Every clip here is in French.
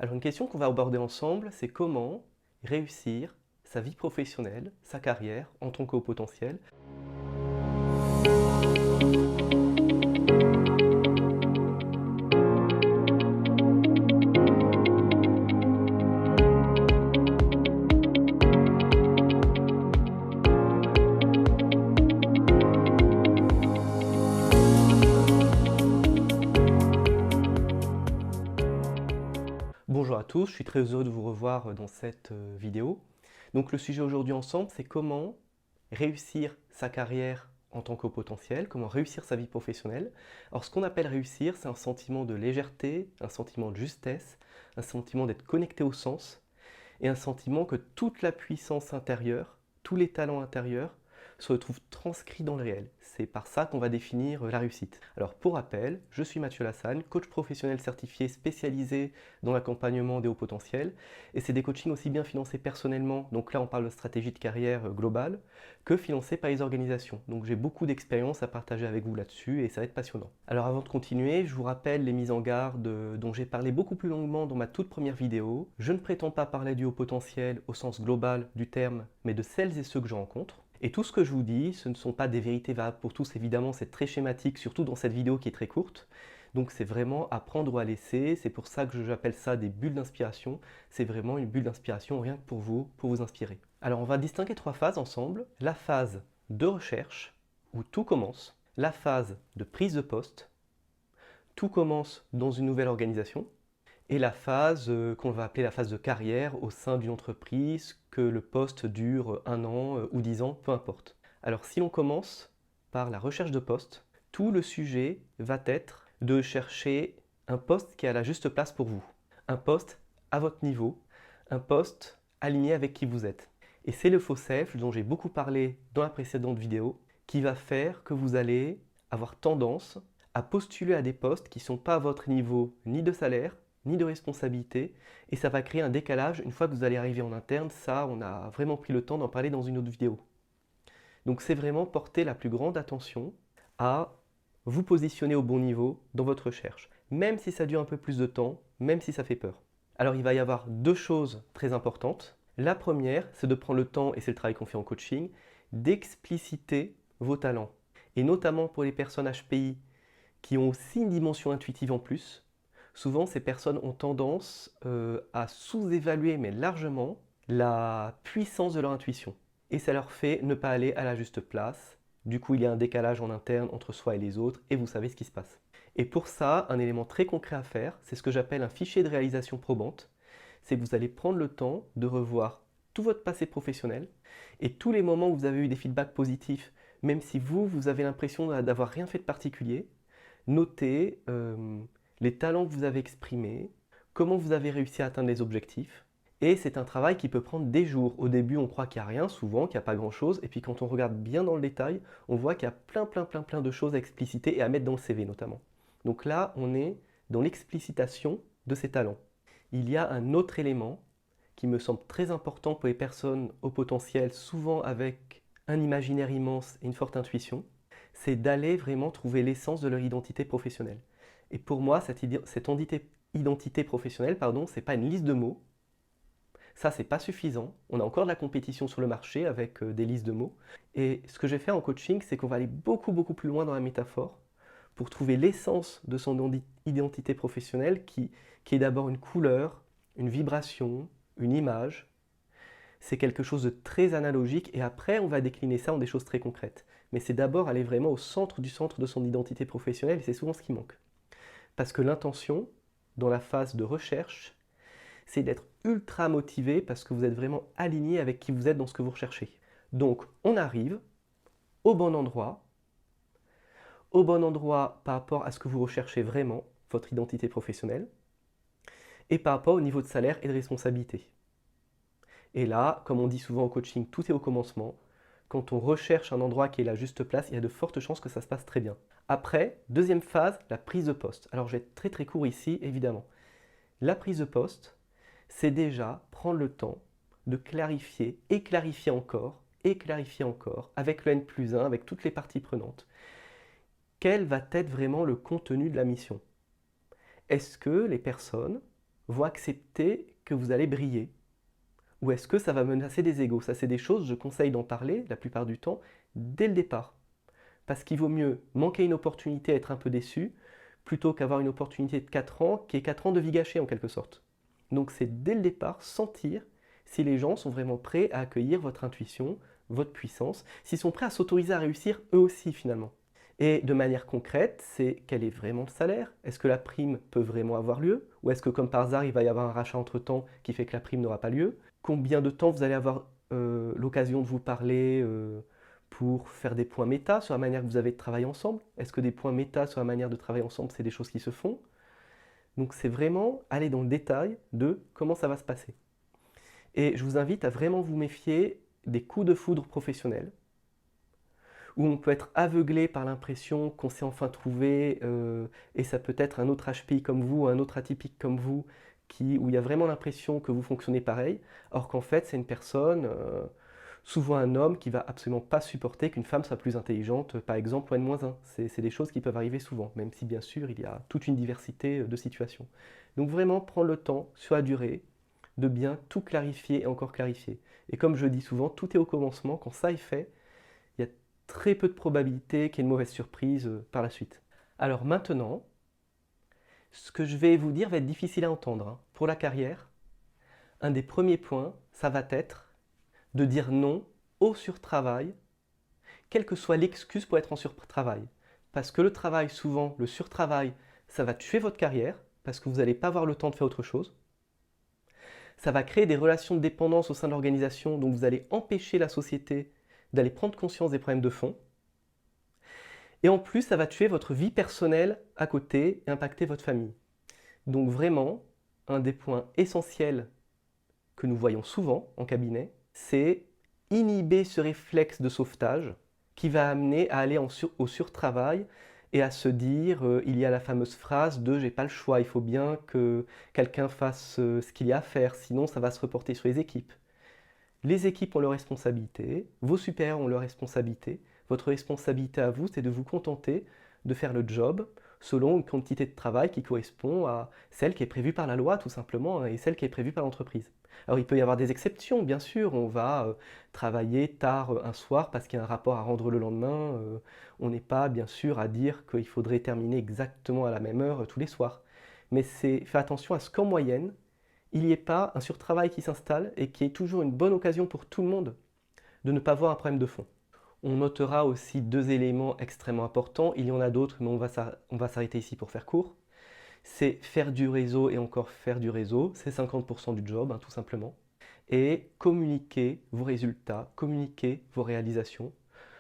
Alors une question qu'on va aborder ensemble, c'est comment réussir sa vie professionnelle, sa carrière en tant qu'au potentiel. Bonjour à tous, je suis très heureux de vous revoir dans cette vidéo. Donc le sujet aujourd'hui ensemble, c'est comment réussir sa carrière en tant qu'au potentiel, comment réussir sa vie professionnelle. Alors ce qu'on appelle réussir, c'est un sentiment de légèreté, un sentiment de justesse, un sentiment d'être connecté au sens et un sentiment que toute la puissance intérieure, tous les talents intérieurs se retrouvent transcrits dans le réel. C'est par ça qu'on va définir la réussite. Alors pour rappel, je suis Mathieu Lassagne, coach professionnel certifié spécialisé dans l'accompagnement des hauts potentiels, et c'est des coachings aussi bien financés personnellement, donc là on parle de stratégie de carrière globale, que financés par les organisations. Donc j'ai beaucoup d'expérience à partager avec vous là-dessus et ça va être passionnant. Alors avant de continuer, je vous rappelle les mises en garde dont j'ai parlé beaucoup plus longuement dans ma toute première vidéo. Je ne prétends pas parler du haut potentiel au sens global du terme, mais de celles et ceux que je rencontre. Et tout ce que je vous dis, ce ne sont pas des vérités valables pour tous, évidemment, c'est très schématique, surtout dans cette vidéo qui est très courte. Donc c'est vraiment à prendre ou à laisser, c'est pour ça que j'appelle ça des bulles d'inspiration. C'est vraiment une bulle d'inspiration rien que pour vous inspirer. Alors on va distinguer trois phases ensemble. La phase de recherche, où tout commence. La phase de prise de poste, tout commence dans une nouvelle organisation. Et la phase qu'on va appeler la phase de carrière au sein d'une entreprise, que le poste dure 1 an ou 10 ans, peu importe. Alors si l'on commence par la recherche de poste, tout le sujet va être de chercher un poste qui est à la juste place pour vous. Un poste à votre niveau, un poste aligné avec qui vous êtes. Et c'est le faux self dont j'ai beaucoup parlé dans la précédente vidéo qui va faire que vous allez avoir tendance à postuler à des postes qui ne sont pas à votre niveau ni de salaire, ni de responsabilité, et ça va créer un décalage une fois que vous allez arriver en interne. Ça, on a vraiment pris le temps d'en parler dans une autre vidéo. Donc c'est vraiment porter la plus grande attention à vous positionner au bon niveau dans votre recherche, même si ça dure un peu plus de temps, même si ça fait peur. Alors il va y avoir deux choses très importantes. La première, c'est de prendre le temps, et c'est le travail qu'on fait en coaching, d'expliciter vos talents. Et notamment pour les personnes HPI qui ont aussi une dimension intuitive en plus, souvent ces personnes ont tendance à sous-évaluer, mais largement, la puissance de leur intuition. Et ça leur fait ne pas aller à la juste place. Du coup, il y a un décalage en interne entre soi et les autres, et vous savez ce qui se passe. Et pour ça, un élément très concret à faire, c'est ce que j'appelle un fichier de réalisation probante. C'est que vous allez prendre le temps de revoir tout votre passé professionnel et tous les moments où vous avez eu des feedbacks positifs, même si vous avez l'impression d'avoir rien fait de particulier. Notez les talents que vous avez exprimés, comment vous avez réussi à atteindre les objectifs. Et c'est un travail qui peut prendre des jours. Au début, on croit qu'il n'y a rien, souvent, qu'il n'y a pas grand-chose. Et puis quand on regarde bien dans le détail, on voit qu'il y a plein de choses à expliciter et à mettre dans le CV notamment. Donc là, on est dans l'explicitation de ces talents. Il y a un autre élément qui me semble très important pour les personnes au potentiel, souvent avec un imaginaire immense et une forte intuition, c'est d'aller vraiment trouver l'essence de leur identité professionnelle. Et pour moi, cette identité professionnelle, ce n'est pas une liste de mots. Ça, c'est pas suffisant. On a encore de la compétition sur le marché avec des listes de mots. Et ce que j'ai fait en coaching, c'est qu'on va aller beaucoup plus loin dans la métaphore pour trouver l'essence de son identité professionnelle qui est d'abord une couleur, une vibration, une image. C'est quelque chose de très analogique et après, on va décliner ça en des choses très concrètes. Mais c'est d'abord aller vraiment au centre de son identité professionnelle et c'est souvent ce qui manque. Parce que l'intention, dans la phase de recherche, c'est d'être ultra motivé parce que vous êtes vraiment aligné avec qui vous êtes dans ce que vous recherchez. Donc, on arrive au bon endroit par rapport à ce que vous recherchez vraiment, votre identité professionnelle, et par rapport au niveau de salaire et de responsabilité. Et là, comme on dit souvent au coaching, tout est au commencement. Quand on recherche un endroit qui est la juste place, il y a de fortes chances que ça se passe très bien. Après, deuxième phase, la prise de poste. Alors je vais être très court ici, évidemment. La prise de poste, c'est déjà prendre le temps de clarifier, avec le N+1, avec toutes les parties prenantes. Quel va être vraiment le contenu de la mission? Est-ce que les personnes vont accepter que vous allez briller? Ou est-ce que ça va menacer des égos? Ça, c'est des choses, je conseille d'en parler la plupart du temps dès le départ. Parce qu'il vaut mieux manquer une opportunité, être un peu déçu, plutôt qu'avoir une opportunité de 4 ans qui est 4 ans de vie gâchée en quelque sorte. Donc c'est dès le départ sentir si les gens sont vraiment prêts à accueillir votre intuition, votre puissance, s'ils sont prêts à s'autoriser à réussir eux aussi finalement. Et de manière concrète, c'est quel est vraiment le salaire? Est-ce que la prime peut vraiment avoir lieu? Ou est-ce que comme par hasard, il va y avoir un rachat entre-temps qui fait que la prime n'aura pas lieu? Combien de temps vous allez avoir l'occasion de vous parler pour faire des points méta sur la manière que vous avez de travailler ensemble? Est-ce que des points méta sur la manière de travailler ensemble, c'est des choses qui se font? Donc c'est vraiment aller dans le détail de comment ça va se passer. Et je vous invite à vraiment vous méfier des coups de foudre professionnels, où on peut être aveuglé par l'impression qu'on s'est enfin trouvé, et ça peut être un autre HPI comme vous, un autre atypique comme vous, où il y a vraiment l'impression que vous fonctionnez pareil, or qu'en fait c'est une personne, souvent un homme, qui va absolument pas supporter qu'une femme soit plus intelligente, par exemple, ou N-1. C'est des choses qui peuvent arriver souvent, même si bien sûr il y a toute une diversité de situations. Donc vraiment prendre le temps, sur la durée, de bien tout clarifier et encore clarifier. Et comme je dis souvent, tout est au commencement, quand ça est fait, il y a très peu de probabilité qu'il y ait une mauvaise surprise par la suite. Alors maintenant, ce que je vais vous dire va être difficile à entendre, hein. Pour la carrière, un des premiers points, ça va être de dire non au surtravail, quelle que soit l'excuse pour être en surtravail. Parce que le travail, souvent, le surtravail, ça va tuer votre carrière, parce que vous n'allez pas avoir le temps de faire autre chose. Ça va créer des relations de dépendance au sein de l'organisation, donc vous allez empêcher la société d'aller prendre conscience des problèmes de fond. Et en plus, ça va tuer votre vie personnelle à côté et impacter votre famille. Donc vraiment, un des points essentiels que nous voyons souvent en cabinet, c'est inhiber ce réflexe de sauvetage qui va amener à aller au surtravail et à se dire, il y a la fameuse phrase de j'ai pas le choix, il faut bien que quelqu'un fasse ce qu'il y a à faire, sinon ça va se reporter sur les équipes. Les équipes ont leurs responsabilités, vos supérieurs ont leurs responsabilités. Votre responsabilité à vous, c'est de vous contenter de faire le job selon une quantité de travail qui correspond à celle qui est prévue par la loi, tout simplement, hein, et celle qui est prévue par l'entreprise. Alors il peut y avoir des exceptions, bien sûr, on va travailler tard un soir parce qu'il y a un rapport à rendre le lendemain. On n'est pas, bien sûr, à dire qu'il faudrait terminer exactement à la même heure tous les soirs. Mais c'est faire attention à ce qu'en moyenne, il n'y ait pas un surtravail qui s'installe et qui est toujours une bonne occasion pour tout le monde de ne pas avoir un problème de fond. On notera aussi deux éléments extrêmement importants, il y en a d'autres mais on va s'arrêter ici pour faire court. C'est faire du réseau et encore faire du réseau, c'est 50% du job, hein, tout simplement. Et communiquer vos résultats, communiquer vos réalisations.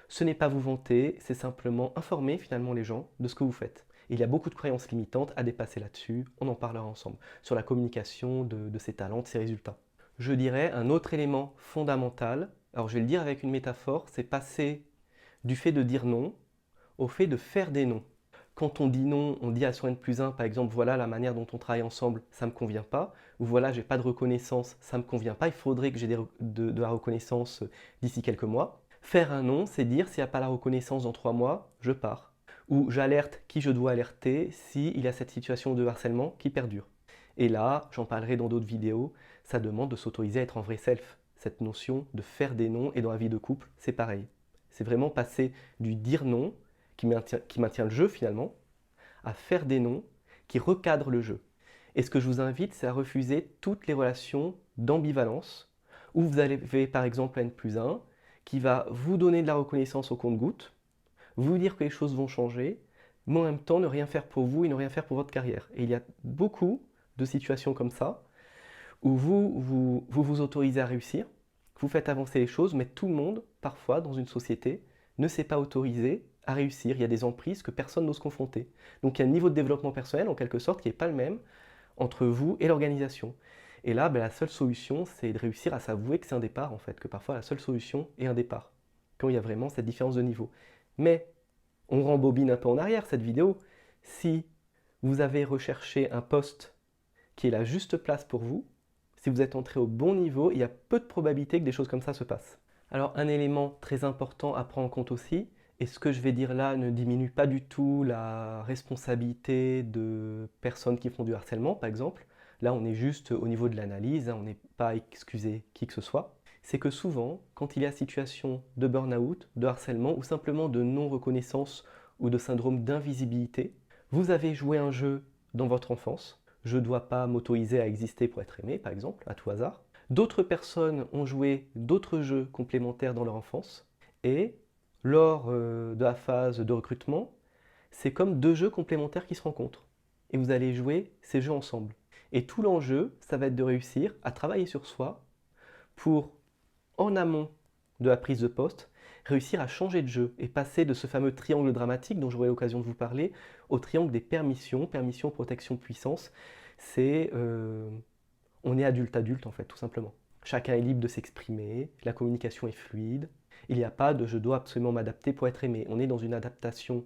Ce n'est pas vous vanter, c'est simplement informer finalement les gens de ce que vous faites. Il y a beaucoup de croyances limitantes à dépasser là-dessus, on en parlera ensemble, sur la communication de ses talents, de ses résultats. Je dirais un autre élément fondamental, alors je vais le dire avec une métaphore, c'est passer du fait de dire non au fait de faire des non. Quand on dit non, on dit à son N+1, par exemple, voilà la manière dont on travaille ensemble, ça ne me convient pas, ou voilà, j'ai pas de reconnaissance, ça ne me convient pas, il faudrait que j'ai de la reconnaissance d'ici quelques mois. Faire un non, c'est dire, s'il n'y a pas la reconnaissance dans 3 mois, je pars. Ou j'alerte qui je dois alerter s'il y a cette situation de harcèlement qui perdure. Et là, j'en parlerai dans d'autres vidéos, ça demande de s'autoriser à être en vrai self. Cette notion de faire des non, et dans la vie de couple, c'est pareil. C'est vraiment passer du dire non, qui maintient le jeu finalement, à faire des non, qui recadrent le jeu. Et ce que je vous invite, c'est à refuser toutes les relations d'ambivalence, où vous avez par exemple un N+1 qui va vous donner de la reconnaissance au compte-gouttes, vous dire que les choses vont changer, mais en même temps ne rien faire pour vous et ne rien faire pour votre carrière. Et il y a beaucoup de situations comme ça, où vous autorisez à réussir, vous faites avancer les choses, mais tout le monde, parfois, dans une société, ne s'est pas autorisé à réussir. Il y a des emprises que personne n'ose confronter. Donc il y a un niveau de développement personnel, en quelque sorte, qui n'est pas le même entre vous et l'organisation. Et là, la seule solution, c'est de réussir à s'avouer que c'est un départ, en fait, que parfois la seule solution est un départ, quand il y a vraiment cette différence de niveau. Mais on rembobine un peu en arrière cette vidéo. Si vous avez recherché un poste qui est la juste place pour vous, si vous êtes entré au bon niveau, il y a peu de probabilité que des choses comme ça se passent. Alors un élément très important à prendre en compte aussi, et ce que je vais dire là ne diminue pas du tout la responsabilité de personnes qui font du harcèlement, par exemple. là on est juste au niveau de l'analyse, hein, on n'est pas à excuser qui que ce soit, c'est que souvent, quand il y a situation de burn-out, de harcèlement ou simplement de non-reconnaissance ou de syndrome d'invisibilité, vous avez joué un jeu dans votre enfance, je ne dois pas m'autoriser à exister pour être aimé, par exemple, à tout hasard. D'autres personnes ont joué d'autres jeux complémentaires dans leur enfance, et lors de la phase de recrutement, c'est comme deux jeux complémentaires qui se rencontrent. Et vous allez jouer ces jeux ensemble. Et tout l'enjeu, ça va être de réussir à travailler sur soi pour, en amont de la prise de poste, réussir à changer de jeu et passer de ce fameux triangle dramatique dont j'aurai l'occasion de vous parler au triangle des permissions, permission, protection, puissance. C'est on est adulte-adulte en fait, tout simplement. Chacun est libre de s'exprimer, la communication est fluide, il n'y a pas de je dois absolument m'adapter pour être aimé. On est dans une adaptation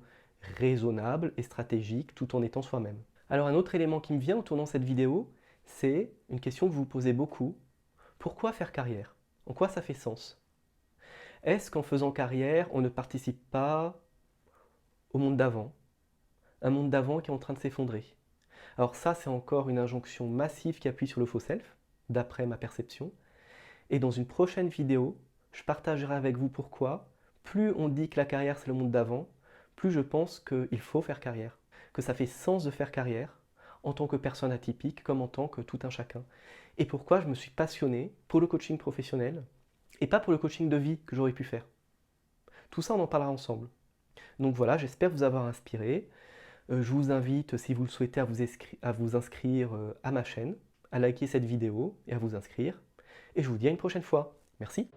raisonnable et stratégique tout en étant soi-même. Alors un autre élément qui me vient en tournant cette vidéo, c'est une question que vous vous posez beaucoup. Pourquoi faire carrière? En quoi ça fait sens? Est-ce qu'en faisant carrière, on ne participe pas au monde d'avant? Un monde d'avant qui est en train de s'effondrer. Alors ça, c'est encore une injonction massive qui appuie sur le faux self, d'après ma perception. Et dans une prochaine vidéo, je partagerai avec vous pourquoi, plus on dit que la carrière c'est le monde d'avant, plus je pense qu'il faut faire carrière, que ça fait sens de faire carrière, en tant que personne atypique comme en tant que tout un chacun. Et pourquoi je me suis passionné pour le coaching professionnel, et pas pour le coaching de vie que j'aurais pu faire. Tout ça, on en parlera ensemble. Donc voilà, j'espère vous avoir inspiré. Je vous invite, si vous le souhaitez, à vous inscrire à ma chaîne, à liker cette vidéo et à vous inscrire. Et je vous dis à une prochaine fois. Merci.